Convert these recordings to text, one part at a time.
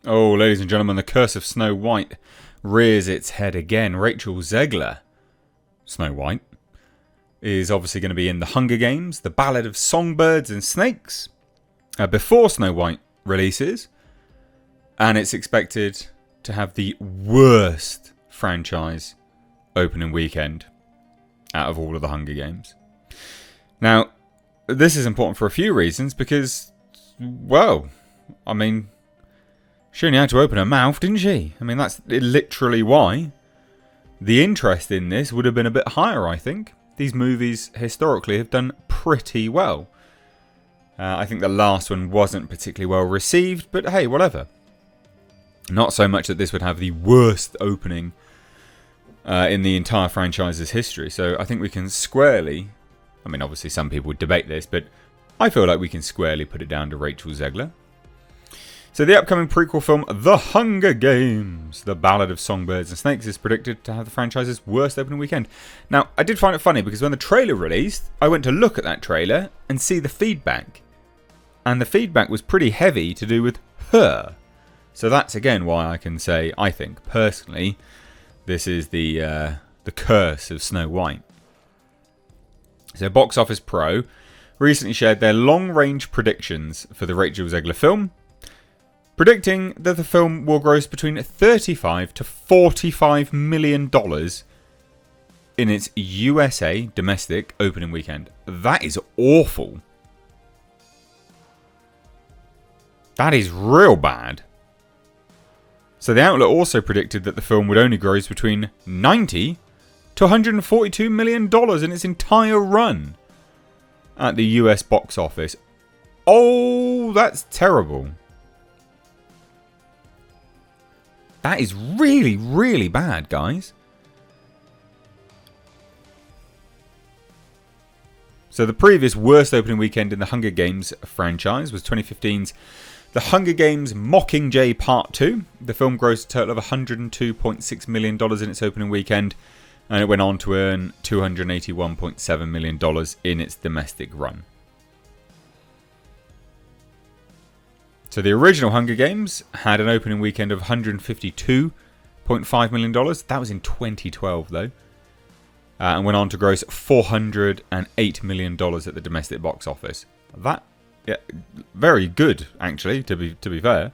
Oh, ladies and gentlemen, the curse of Snow White rears its head again. Rachel Zegler, Snow White, is obviously going to be in The Hunger Games, The Ballad of Songbirds and Snakes, before Snow White releases. And it's expected to have the worst franchise opening weekend out of all of The Hunger Games. Now, this is important for a few reasons because, well, I mean, she only had to open her mouth, didn't she? I mean, that's literally why. The interest in this would have been a bit higher, I think. These movies, historically, have done pretty well. I think the last one wasn't particularly well received, but hey, whatever. Not so much that this would have the worst opening in the entire franchise's history. So I think we can squarely... I mean, obviously some people would debate this, but I feel like we can squarely put it down to Rachel Zegler. So the upcoming prequel film, The Hunger Games, The Ballad of Songbirds and Snakes, is predicted to have the franchise's worst opening weekend. Now, I did find it funny because when the trailer released, I went to look at that trailer and see the feedback. And the feedback was pretty heavy to do with her. So that's, again, why I can say, I think, personally, this is the curse of Snow White. So Box Office Pro recently shared their long-range predictions for the Rachel Zegler film, predicting that the film will gross between $35 to $45 million in its USA domestic opening weekend. That is awful. That is real bad. So the outlet also predicted that the film would only gross between $90 to $142 million in its entire run at the US box office. Oh, that's terrible. That is really, really bad, guys. So the previous worst opening weekend in the Hunger Games franchise was 2015's The Hunger Games Mockingjay Part 2. The film grossed a total of $102.6 million in its opening weekend, and it went on to earn $281.7 million in its domestic run. So the original Hunger Games had an opening weekend of $152.5 million. That was in 2012, though. And went on to gross $408 million at the domestic box office. That, yeah, very good, actually, to be fair.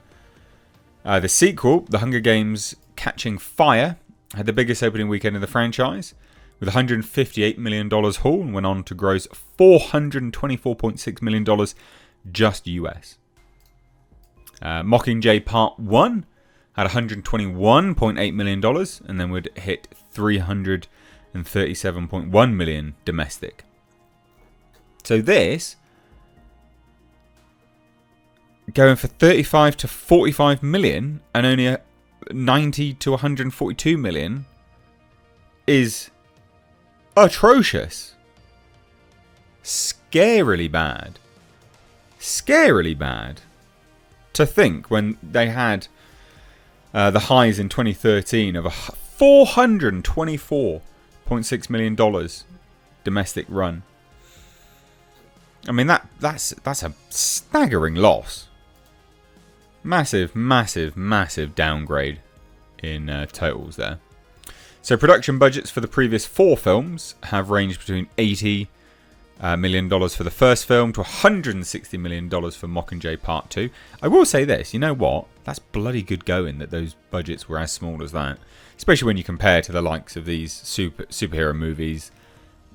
The sequel, The Hunger Games Catching Fire, had the biggest opening weekend in the franchise, with $158 million haul, and went on to gross $424.6 million just US. Mockingjay Part 1 had $121.8 million and then would hit $337.1 million domestic. So this, going for 35 to 45 million and only 90 to 142 million, is atrocious. Scarily bad. Scarily bad. To think when they had the highs in 2013 of a $424.6 million domestic run. I mean, that's a staggering loss. Massive, massive, massive downgrade in totals there. So production budgets for the previous 4 films have ranged between $80 million for the first film to $160 million for Mockingjay Part 2. I will say this, you know what? That's bloody good going that those budgets were as small as that. Especially when you compare to the likes of these superhero movies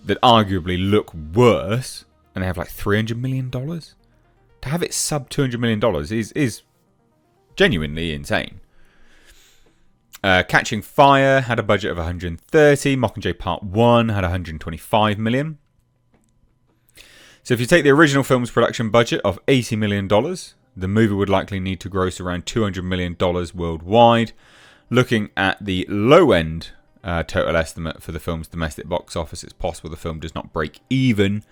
that arguably look worse and they have like $300 million. To have it sub $200 million is genuinely insane. Catching Fire had a budget of 130. Mockingjay Part 1 had 125 million. So if you take the original film's production budget of $80 million, the movie would likely need to gross around $200 million worldwide. Looking at the low end total estimate for the film's domestic box office, it's possible the film does not break even,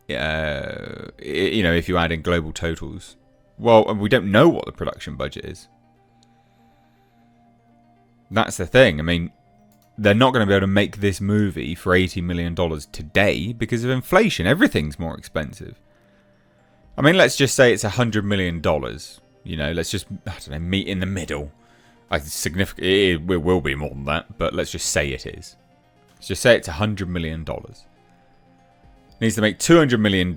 if you add in global totals. Well, we don't know what the production budget is. That's the thing. I mean, they're not going to be able to make this movie for $80 million today because of inflation. Everything's more expensive. I mean, let's just say it's $100 million. You know, let's just, I don't know, meet in the middle. It will be more than that, but let's just say it is. Let's just say it's $100 million. It needs to make $200 million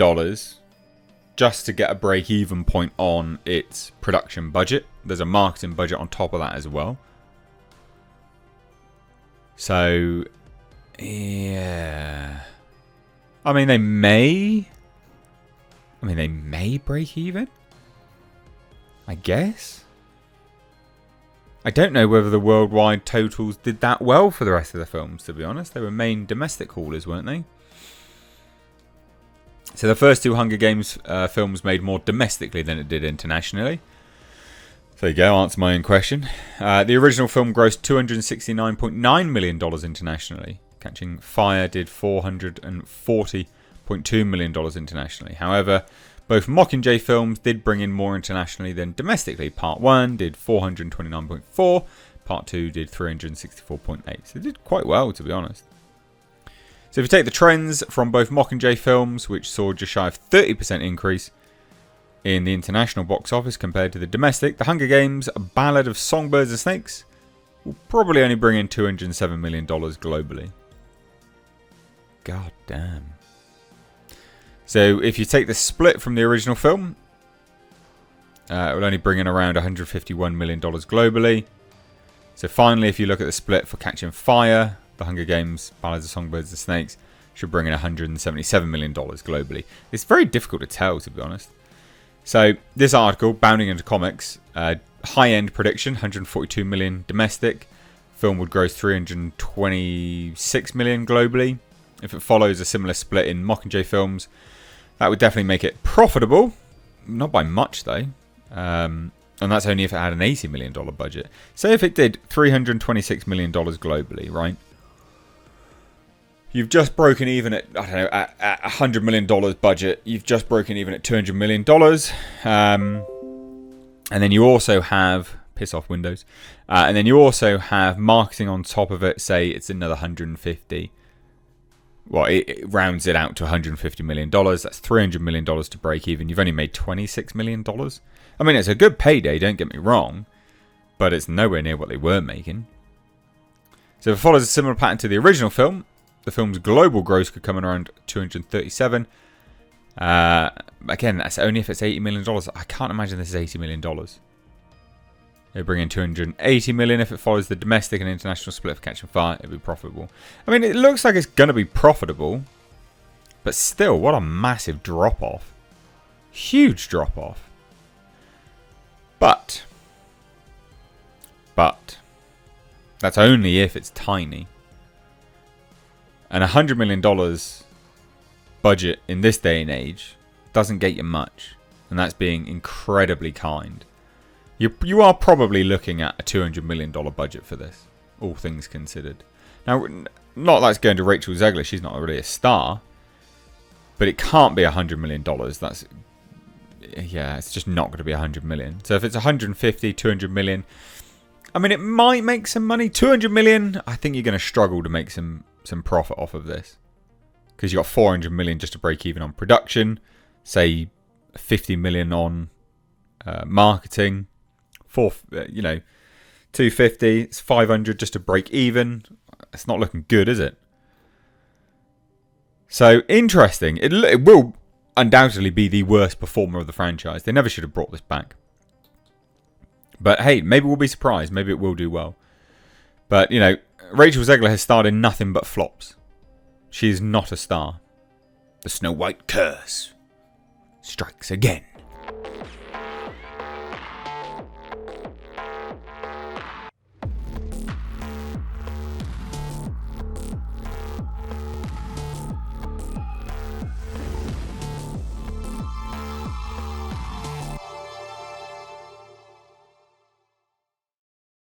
just to get a break-even point on its production budget. There's a marketing budget on top of that as well. So, yeah. I mean, they may break even. I guess. I don't know whether the worldwide totals did that well for the rest of the films, to be honest. They were main domestic haulers, weren't they? So the first two Hunger Games films made more domestically than it did internationally. There you go, answer my own question. The original film grossed $269.9 million internationally. Catching Fire did $440.2 million internationally. However, both Mockingjay films did bring in more internationally than domestically. Part 1 did 429.4, Part 2 did 364.8. So they did quite well, to be honest. So if you take the trends from both Mockingjay films, which saw just shy of 30% increase in the international box office compared to the domestic, The Hunger Games, A Ballad of Songbirds and Snakes will probably only bring in $207 million globally. God damn. So if you take the split from the original film, it will only bring in around $151 million globally. So finally, if you look at the split for Catching Fire, The Hunger Games, Ballads of Songbirds and Snakes should bring in $177 million globally. It's very difficult to tell, to be honest. So this article, Bounding into Comics, high-end prediction, 142 million domestic. Film would gross 326 million globally. If it follows a similar split in Mockingjay films, that would definitely make it profitable. Not by much, though. And that's only if it had an $80 million budget. Say if it did $326 million globally, right? You've just broken even at, I don't know, at $100 million budget. You've just broken even at $200 million. And then you also have, piss off Windows. And then you also have marketing on top of it. Say it's another 150. Well, it rounds it out to $150 million. That's $300 million to break even. You've only made $26 million. I mean, it's a good payday, don't get me wrong. But it's nowhere near what they were making. So if it follows a similar pattern to the original film, the film's global gross could come in around 237. Again, that's only if it's $80 million. I can't imagine this is $80 million. They bring in $280 million. If it follows the domestic and international split for Catching Fire, it'll be profitable. I mean, it looks like it's going to be profitable. But still, what a massive drop-off. Huge drop-off. But, that's only if it's tiny. And $100 million budget in this day and age doesn't get you much. And that's being incredibly kind. You are probably looking at a $200 million budget for this, all things considered. Now, not that's going to Rachel Zegler. She's not really a star. But it can't be $100 million. That's, yeah, it's just not going to be $100 million. So if it's 150, 200 million, I mean, it might make some money. 200 million, I think you're going to struggle to make some profit off of this. Because you got 400 million just to break even on production. Say 50 million on marketing. 250, it's 500 just to break even. It's not looking good, is it? So, interesting. It will undoubtedly be the worst performer of the franchise. They never should have brought this back. But hey, maybe we'll be surprised. Maybe it will do well. But, you know, Rachel Zegler has starred in nothing but flops. She is not a star. The Snow White curse strikes again.